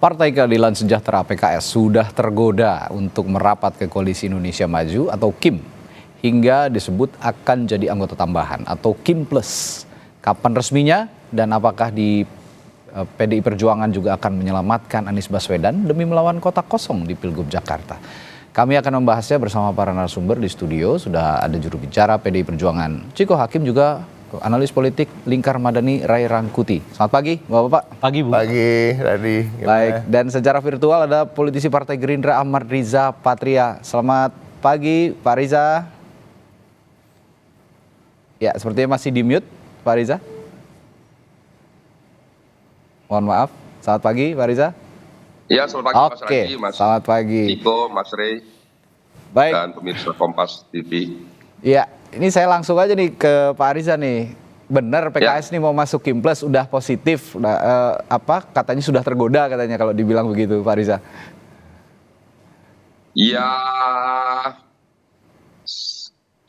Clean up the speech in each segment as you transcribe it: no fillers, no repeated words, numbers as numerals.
Partai Keadilan Sejahtera (PKS) sudah tergoda untuk merapat ke Koalisi Indonesia Maju atau KIM hingga disebut akan jadi anggota tambahan atau KIM Plus. Kapan resminya dan apakah di PDI Perjuangan juga akan menyelamatkan Anies Baswedan demi melawan kota kosong di Pilgub Jakarta? Kami akan membahasnya bersama para narasumber di studio. Sudah ada juru bicara PDI Perjuangan Ciko Hakim, juga analis politik Lingkar Madani Ray Rangkuti. Selamat pagi Bapak-bapak. Pagi Bu. Pagi Radi. Baik, dan secara virtual ada politisi Partai Gerindra Ahmad Riza Patria. Selamat pagi Pak Riza. Ya, sepertinya masih di mute Pak Riza. Mohon maaf. Selamat pagi Pak Riza. Ya, selamat pagi Mas Radi, Mas selamat pagi. Ciko, Mas Ray, Baik. dan pemirsa Kompas TV. Ya, ini saya langsung aja nih ke Pak Riza nih. Benar PKS nih mau masuk KIM Plus, udah positif, katanya sudah tergoda katanya kalau dibilang begitu Pak Riza. Ya,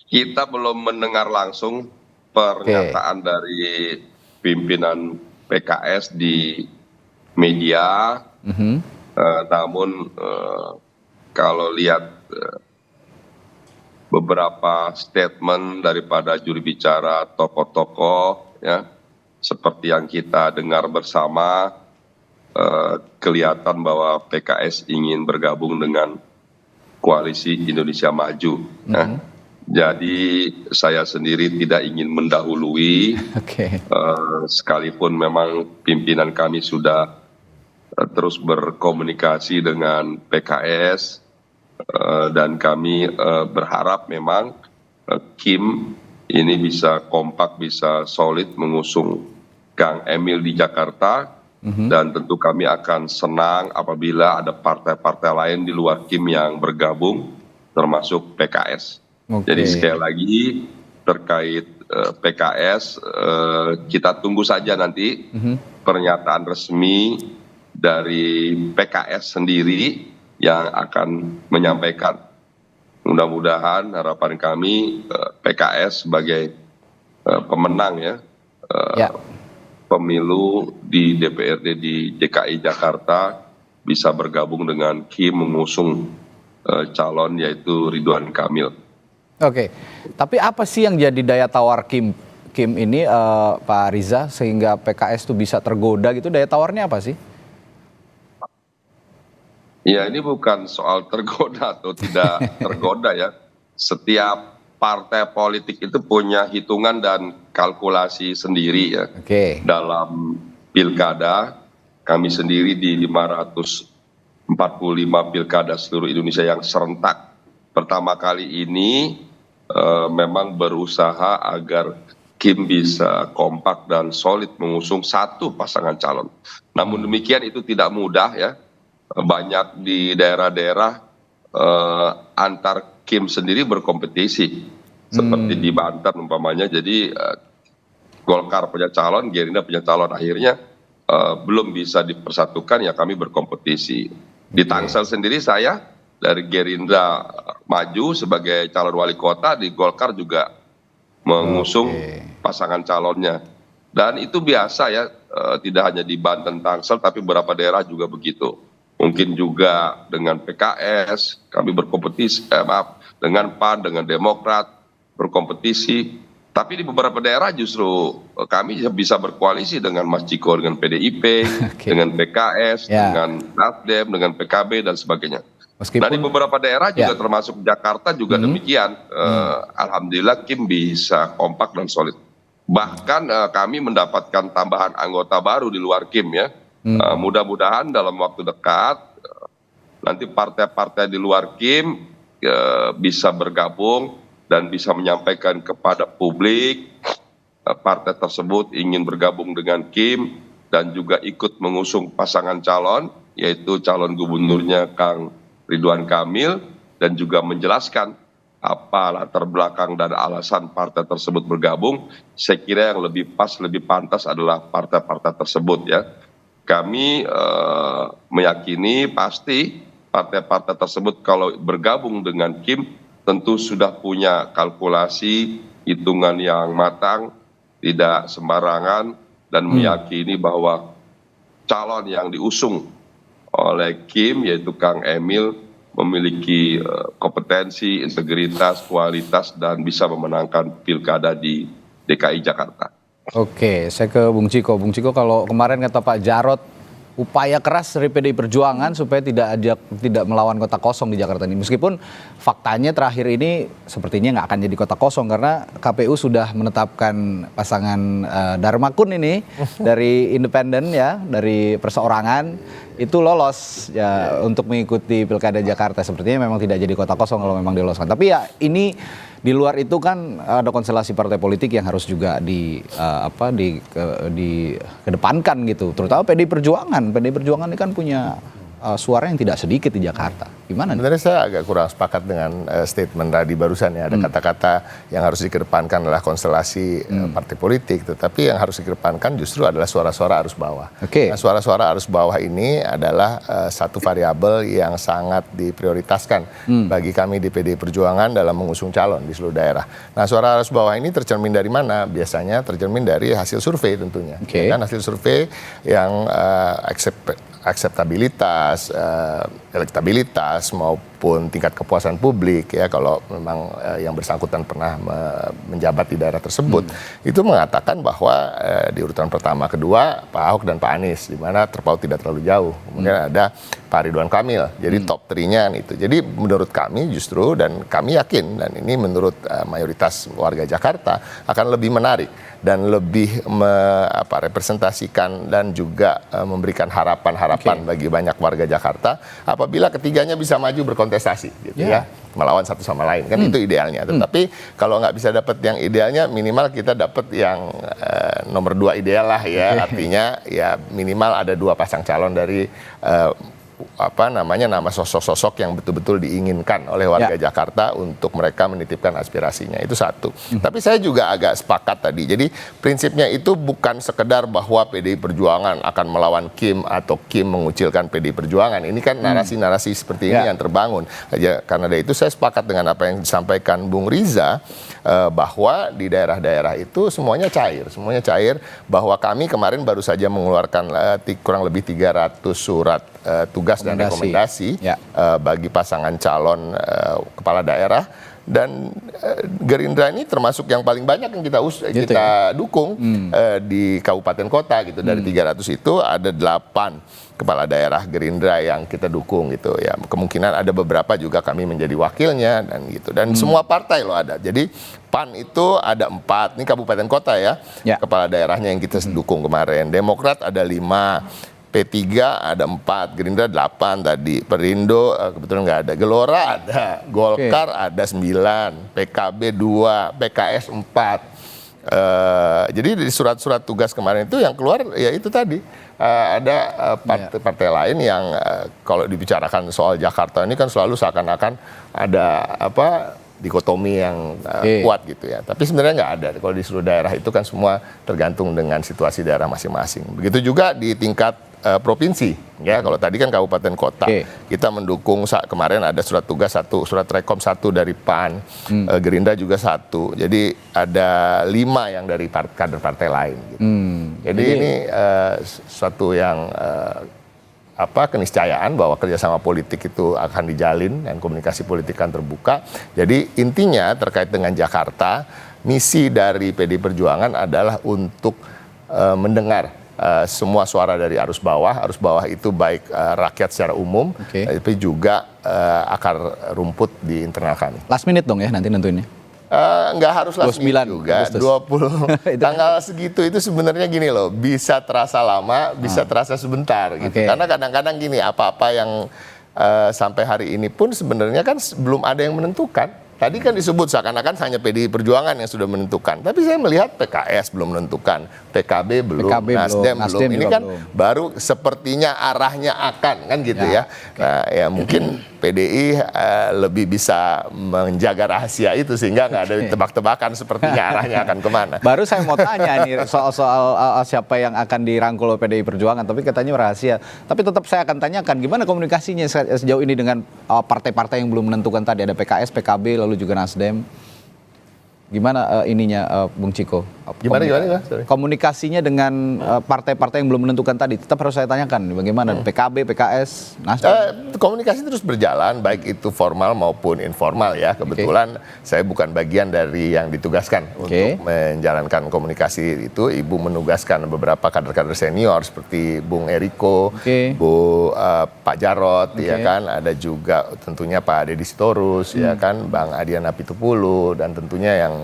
kita belum mendengar langsung pernyataan dari pimpinan PKS di media. Namun kalau lihat beberapa statement daripada juru bicara tokoh-tokoh, ya, seperti yang kita dengar bersama, kelihatan bahwa PKS ingin bergabung dengan Koalisi Indonesia Maju. Ya. Jadi saya sendiri tidak ingin mendahului, sekalipun memang pimpinan kami sudah terus berkomunikasi dengan PKS, dan kami berharap memang KIM ini bisa kompak, bisa solid mengusung Kang Emil di Jakarta, dan tentu kami akan senang apabila ada partai-partai lain di luar KIM yang bergabung, termasuk PKS. Jadi sekali lagi terkait PKS, kita tunggu saja nanti pernyataan resmi dari PKS sendiri yang akan menyampaikan. Mudah-mudahan harapan kami PKS sebagai pemenang ya, pemilu di DPRD di DKI Jakarta bisa bergabung dengan KIM mengusung calon yaitu Ridwan Kamil. Oke, tapi apa sih yang jadi daya tawar KIM ini Pak Riza sehingga PKS tuh bisa tergoda gitu? Daya tawarnya apa sih? Ya, ini bukan soal tergoda atau tidak tergoda ya. Setiap partai politik itu punya hitungan dan kalkulasi sendiri ya. Dalam pilkada, kami sendiri di 545 pilkada seluruh Indonesia yang serentak pertama kali ini memang berusaha agar KIM bisa kompak dan solid mengusung satu pasangan calon. Namun demikian itu tidak mudah ya. Banyak di daerah-daerah antar KIM sendiri berkompetisi, seperti di Banten umpamanya. Jadi Golkar punya calon, Gerindra punya calon, akhirnya belum bisa dipersatukan, ya kami berkompetisi. Di Tangsel sendiri saya dari Gerindra maju sebagai calon wali kota, di Golkar juga mengusung pasangan calonnya. Dan itu biasa ya, tidak hanya di Banten, Tangsel, tapi beberapa daerah juga begitu. Mungkin juga dengan PKS, kami berkompetisi, dengan PAN, dengan Demokrat, berkompetisi. Tapi di beberapa daerah justru kami bisa berkoalisi dengan Mas Ciko, dengan PDIP, dengan PKS, dengan Nasdem, dengan PKB, dan sebagainya. Nah di beberapa daerah juga termasuk Jakarta juga demikian. Alhamdulillah KIM bisa kompak dan solid. Bahkan kami mendapatkan tambahan anggota baru di luar KIM ya. Mudah-mudahan dalam waktu dekat nanti partai-partai di luar KIM bisa bergabung dan bisa menyampaikan kepada publik partai tersebut ingin bergabung dengan KIM dan juga ikut mengusung pasangan calon, yaitu calon gubernurnya Kang Ridwan Kamil, dan juga menjelaskan apa latar belakang dan alasan partai tersebut bergabung. Saya kira yang lebih pas, lebih pantas adalah partai-partai tersebut ya. Kami meyakini pasti partai-partai tersebut kalau bergabung dengan KIM tentu sudah punya kalkulasi, hitungan yang matang, tidak sembarangan, dan meyakini bahwa calon yang diusung oleh Kim, yaitu Kang Emil, memiliki kompetensi, integritas, kualitas, dan bisa memenangkan pilkada di DKI Jakarta. Oke, saya ke Bung Ciko. Bung Ciko, kalau kemarin kata Pak Jarod, upaya keras dari PDI Perjuangan supaya tidak melawan kota kosong di Jakarta ini. Meskipun faktanya terakhir ini sepertinya nggak akan jadi kota kosong karena KPU sudah menetapkan pasangan Dharma Kun ini dari independen ya, dari perseorangan itu lolos ya untuk mengikuti Pilkada Jakarta. Sepertinya memang tidak jadi kota kosong kalau memang diloloskan. Tapi ya ini di luar itu kan ada konstelasi partai politik yang harus juga dikedepankan gitu. Terutama PDI Perjuangan. PDI Perjuangan ini kan punya suara yang tidak sedikit di Jakarta. Gimana nih? Sebenarnya saya agak kurang sepakat dengan statement tadi barusan ya. Ada kata-kata yang harus dikedepankan adalah konstelasi partai politik. Tetapi yang harus dikedepankan justru adalah suara-suara arus bawah. Oke. Nah, suara-suara arus bawah ini adalah satu variabel yang sangat diprioritaskan bagi kami di PDI Perjuangan dalam mengusung calon di seluruh daerah. Nah, suara arus bawah ini tercermin dari mana? Biasanya tercermin dari hasil survei tentunya. Oke. Dan hasil survei yang akseptabilitas, elektabilitas maupun tingkat kepuasan publik ya kalau memang yang bersangkutan pernah menjabat di daerah tersebut itu mengatakan bahwa di urutan pertama, kedua Pak Ahok dan Pak Anies di mana terpaut tidak terlalu jauh. Kemudian ada Pak Ridwan Kamil. Jadi top 3-nya itu. Jadi menurut kami justru dan kami yakin dan ini menurut mayoritas warga Jakarta akan lebih menarik dan lebih representasikan dan juga memberikan harapan-harapan bagi banyak warga Jakarta apabila ketiganya bisa maju berkontestasi gitu ya melawan satu sama lain kan itu idealnya. Tetapi kalau nggak bisa dapat yang idealnya minimal kita dapat yang nomor 2 ideal lah ya artinya ya minimal ada 2 pasang calon dari nama sosok-sosok yang betul-betul diinginkan oleh warga Jakarta untuk mereka menitipkan aspirasinya. Itu satu. Tapi saya juga agak sepakat tadi. Jadi prinsipnya itu bukan sekedar bahwa PDI Perjuangan akan melawan Kim atau Kim mengucilkan PDI Perjuangan. Ini kan narasi-narasi seperti ini yang terbangun. Karena dari itu saya sepakat dengan apa yang disampaikan Bung Riza bahwa di daerah-daerah itu semuanya cair. Semuanya cair bahwa kami kemarin baru saja mengeluarkan kurang lebih 300 surat tugas dan rekomendasi bagi pasangan calon kepala daerah dan Gerindra ini termasuk yang paling banyak yang kita dukung di kabupaten kota gitu. Dari 300 itu ada 8 kepala daerah Gerindra yang kita dukung gitu ya. Kemungkinan ada beberapa juga kami menjadi wakilnya dan gitu. Dan semua partai loh ada. Jadi PAN itu ada 4, ini kabupaten kota ya. Kepala daerahnya yang kita dukung kemarin. Demokrat ada 5. P3 ada 4, Gerindra 8 tadi, Perindo kebetulan nggak ada, Gelora ada, Golkar ada 9, PKB 2, PKS 4. Jadi di surat-surat tugas kemarin itu yang keluar ya itu tadi ada partai-partai lain yang kalau dibicarakan soal Jakarta ini kan selalu seakan-akan ada dikotomi yang kuat gitu ya. Tapi sebenarnya nggak ada. Kalau di seluruh daerah itu kan semua tergantung dengan situasi daerah masing-masing. Begitu juga di tingkat provinsi ya. Kalau tadi kan kabupaten kota kita mendukung kemarin ada surat tugas 1, surat rekom 1 dari PAN, Gerindra juga 1. Jadi ada 5 yang dari kader partai lain gitu. Jadi ini suatu yang keniscayaan bahwa kerjasama politik itu akan dijalin dan komunikasi politik akan terbuka. Jadi intinya terkait dengan Jakarta, misi dari PDI Perjuangan adalah untuk mendengar semua suara dari arus bawah itu baik rakyat secara umum, tapi juga akar rumput di internal kami. Last minute dong ya nanti nentuinnya. Nggak harus last minute juga, Agustus. 20 tanggal segitu itu sebenarnya gini loh, bisa terasa lama, bisa terasa sebentar gitu. Karena kadang-kadang gini, apa-apa yang sampai hari ini pun sebenarnya kan belum ada yang menentukan. Tadi kan disebut seakan-akan hanya PDI Perjuangan yang sudah menentukan. Tapi saya melihat PKS belum menentukan, PKB belum, Nasdem belum. Ini kan baru sepertinya arahnya akan kan gitu ya. Nah ya mungkin PDI lebih bisa menjaga rahasia itu sehingga nggak ada tebak-tebakan sepertinya arahnya akan kemana. Baru saya mau tanya nih soal siapa yang akan dirangkul oleh PDI Perjuangan, tapi katanya rahasia. Tapi tetap saya akan tanyakan gimana komunikasinya sejauh ini dengan partai-partai yang belum menentukan tadi, ada PKS, PKB, lalu juga Nasdem. Gimana Bung Ciko? Gimana? Sorry. Komunikasinya dengan partai-partai yang belum menentukan tadi, tetap harus saya tanyakan. Bagaimana? PKB, PKS, Nasdem? Komunikasi terus berjalan, baik itu formal maupun informal ya. Kebetulan saya bukan bagian dari yang ditugaskan untuk menjalankan komunikasi itu. Ibu menugaskan beberapa kader-kader senior seperti Bung Eriko, Pak Jarot, ya kan. Ada juga tentunya Pak Deddy Sitorus, ya kan, Bang Adian Apitupulu, dan tentunya yang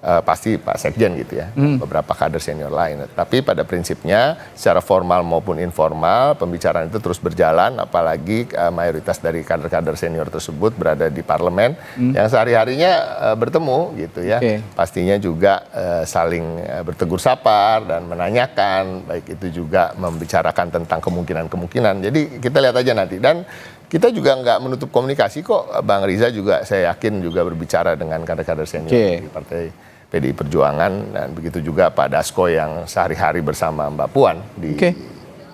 pasti Pak Sekjen gitu ya, beberapa kader senior lain. Tapi pada prinsipnya secara formal maupun informal pembicaraan itu terus berjalan, apalagi mayoritas dari kader-kader senior tersebut berada di parlemen yang sehari-harinya bertemu gitu ya. Pastinya juga saling bertegur sapa dan menanyakan, baik itu juga membicarakan tentang kemungkinan-kemungkinan. Jadi kita lihat aja nanti, dan kita juga nggak menutup komunikasi kok. Bang Riza juga saya yakin juga berbicara dengan kader-kader senior di Partai PDI Perjuangan, dan begitu juga Pak Dasko yang sehari-hari bersama Mbak Puan di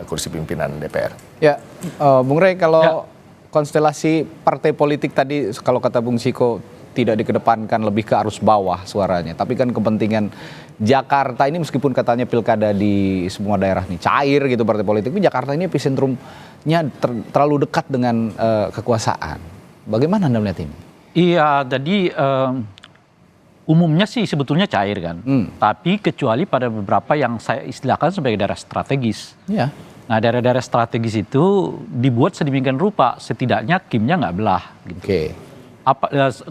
kursi pimpinan DPR. Ya, Bung Rey, kalau konstelasi partai politik tadi, kalau kata Bung Ciko, tidak dikedepankan, lebih ke arus bawah suaranya. Tapi kan kepentingan Jakarta ini, meskipun katanya pilkada di semua daerah nih cair gitu partai politik, tapi Jakarta ini epicentrumnya terlalu dekat dengan kekuasaan. Bagaimana Anda melihat ini? Iya, jadi umumnya sih sebetulnya cair kan. Tapi kecuali pada beberapa yang saya istilahkan sebagai daerah strategis. Iya. Nah, daerah-daerah strategis itu dibuat sedemikian rupa, setidaknya kimnya nggak belah. Gitu.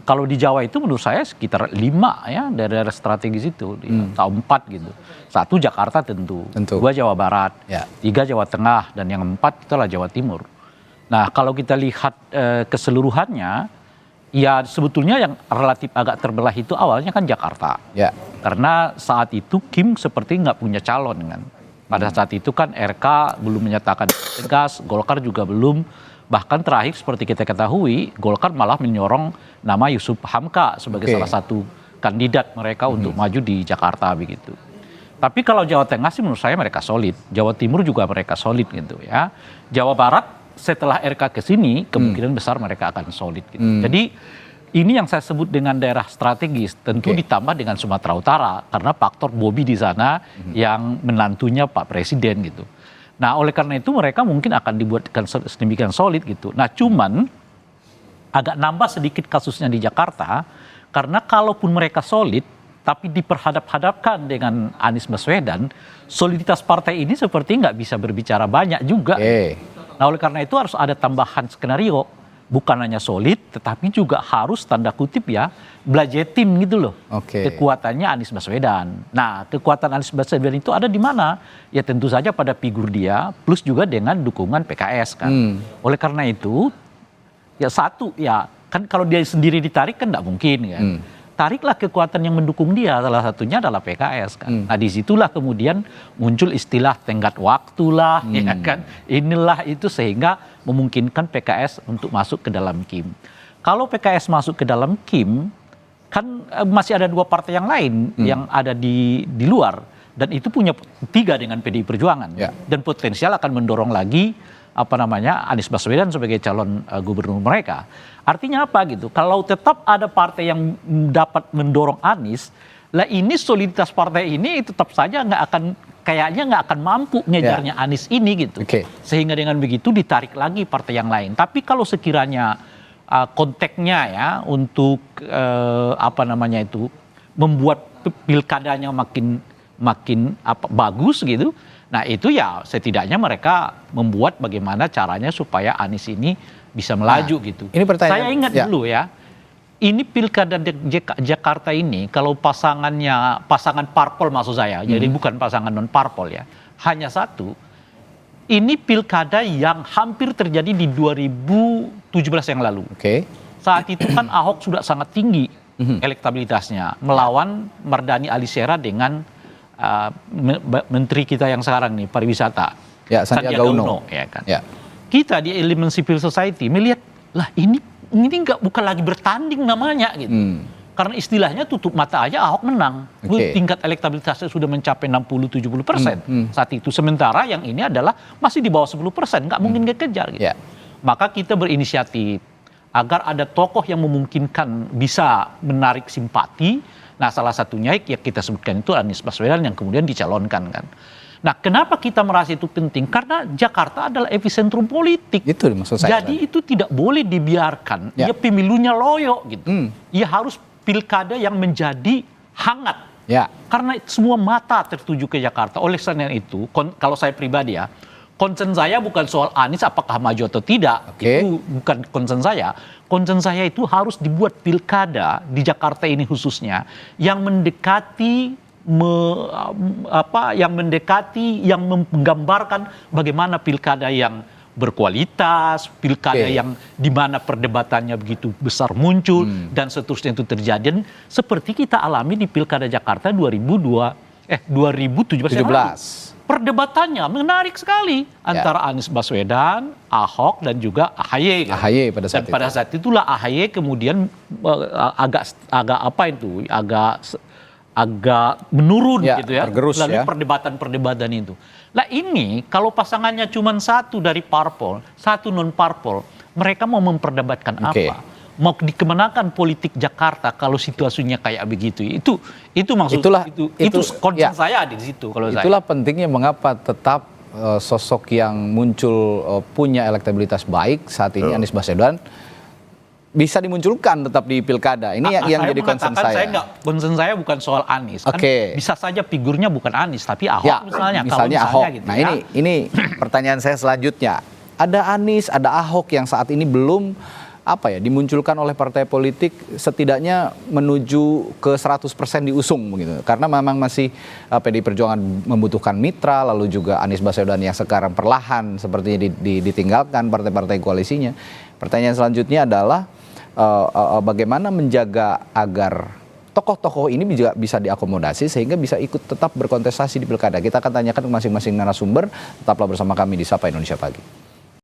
Kalau di Jawa itu menurut saya sekitar 5 ya daerah-daerah strategis itu, atau 4 gitu. 1 Jakarta tentu. 2 Jawa Barat, 3 Jawa Tengah, dan yang 4 itulah Jawa Timur. Nah, kalau kita lihat keseluruhannya, ya sebetulnya yang relatif agak terbelah itu awalnya kan Jakarta. Karena saat itu Kim seperti nggak punya calon kan. Pada saat itu kan RK belum menyatakan tegas, Golkar juga belum. Bahkan terakhir seperti kita ketahui, Golkar malah menyorong nama Yusuf Hamka sebagai salah satu kandidat mereka untuk maju di Jakarta begitu. Tapi kalau Jawa Tengah sih menurut saya mereka solid. Jawa Timur juga mereka solid gitu ya. Jawa Barat setelah RK ke sini kemungkinan besar mereka akan solid gitu. Jadi ini yang saya sebut dengan daerah strategis, tentu ditambah dengan Sumatera Utara karena faktor Bobi di sana yang menantunya Pak Presiden gitu. Nah, oleh karena itu mereka mungkin akan dibuatkan sedemikian solid gitu. Nah, cuman agak nambah sedikit kasusnya di Jakarta karena kalaupun mereka solid tapi diperhadap-hadapkan dengan Anies Baswedan, soliditas partai ini seperti nggak bisa berbicara banyak juga. Nah, oleh karena itu harus ada tambahan skenario, bukan hanya solid, tetapi juga harus tanda kutip ya belajetin gitu loh. Kekuatannya Anies Baswedan. Nah, kekuatan Anies Baswedan itu ada di mana? Ya tentu saja pada figur dia, plus juga dengan dukungan PKS kan. Oleh karena itu, ya satu ya kan kalau dia sendiri ditarik kan nggak mungkin kan. Tariklah kekuatan yang mendukung dia, salah satunya adalah PKS kan. Nah, disitulah kemudian muncul istilah tenggat waktu lah, ya kan. Inilah itu sehingga memungkinkan PKS untuk masuk ke dalam Kim. Kalau PKS masuk ke dalam Kim, kan masih ada 2 partai yang lain yang ada di luar, dan itu punya 3 dengan PDI Perjuangan, dan potensial akan mendorong lagi Anies Baswedan sebagai calon gubernur mereka. Artinya apa gitu? Kalau tetap ada partai yang dapat mendorong Anies, lah ini soliditas partai ini tetap saja kayaknya nggak akan mampu ngejarnya Anies ini gitu. Sehingga dengan begitu ditarik lagi partai yang lain. Tapi kalau sekiranya konteksnya ya untuk membuat pilkadanya makin bagus gitu. Nah itu ya setidaknya mereka membuat bagaimana caranya supaya Anies ini bisa melaju gitu. Ini saya ingat dulu ya, ini pilkada Jakarta ini kalau pasangan parpol maksud saya, jadi bukan pasangan non parpol ya, hanya satu. Ini pilkada yang hampir terjadi di 2017 yang lalu. Saat itu kan Ahok sudah sangat tinggi elektabilitasnya melawan Mardhani Alisera dengan menteri kita yang sekarang nih pariwisata, Sandiaga Uno, ya kan. Kita di elemen civil society melihat lah ini bukan lagi bertanding namanya gitu. Karena istilahnya tutup mata aja Ahok menang. Tingkat elektabilitasnya sudah mencapai 60-70% saat itu. Sementara yang ini adalah masih di bawah 10%, nggak mungkin kekejar gitu. Maka kita berinisiatif agar ada tokoh yang memungkinkan bisa menarik simpati Nah, salah satunya yang kita sebutkan itu Anies Baswedan yang kemudian dicalonkan kan. Nah, kenapa kita merasa itu penting? Karena Jakarta adalah epicentrum politik. Itu maksud saya. Jadi itu tidak boleh dibiarkan. Ya pemilunya loyo gitu. Ya harus pilkada yang menjadi hangat. Ya. Karena semua mata tertuju ke Jakarta. Oleh karena itu, kalau saya pribadi ya, concern saya bukan soal Anies apakah maju atau tidak. Itu bukan concern saya. Concern saya itu harus dibuat pilkada di Jakarta ini khususnya yang mendekati yang menggambarkan bagaimana pilkada yang berkualitas, pilkada yang di mana perdebatannya begitu besar muncul dan seterusnya itu terjadi. Dan seperti kita alami di Pilkada Jakarta 2017. Perdebatannya menarik sekali antara Anies Baswedan, Ahok dan juga AHY. AHY pada saat dan pada saat itulah AHY kemudian agak menurun gitu ya, tergerus lalu perdebatan itu. Nah ini kalau pasangannya cuma satu dari parpol, satu non parpol, mereka mau memperdebatkan apa? Mau dikemenakan politik Jakarta kalau situasinya kayak begitu? Itu maksud itu concern saya di situ. Kalau itulah pentingnya mengapa tetap sosok yang muncul punya elektabilitas baik saat ini Anies Baswedan bisa dimunculkan tetap di pilkada. Ini yang jadi concern saya. Concern saya bukan soal Anies. Kan bisa saja figurnya bukan Anies, tapi Ahok misalnya. Misalnya Ahok. Gitu, nah ini pertanyaan saya selanjutnya. Ada Anies, ada Ahok yang saat ini belum dimunculkan oleh partai politik setidaknya menuju ke 100% diusung begitu. Karena memang masih PDI Perjuangan membutuhkan mitra, lalu juga Anies Baswedan yang sekarang perlahan sepertinya ditinggalkan partai-partai koalisinya. Pertanyaan selanjutnya adalah bagaimana menjaga agar tokoh-tokoh ini juga bisa diakomodasi sehingga bisa ikut tetap berkontestasi di pilkada. Kita akan tanyakan ke masing-masing narasumber. Tetaplah bersama kami di Sapa Indonesia Pagi.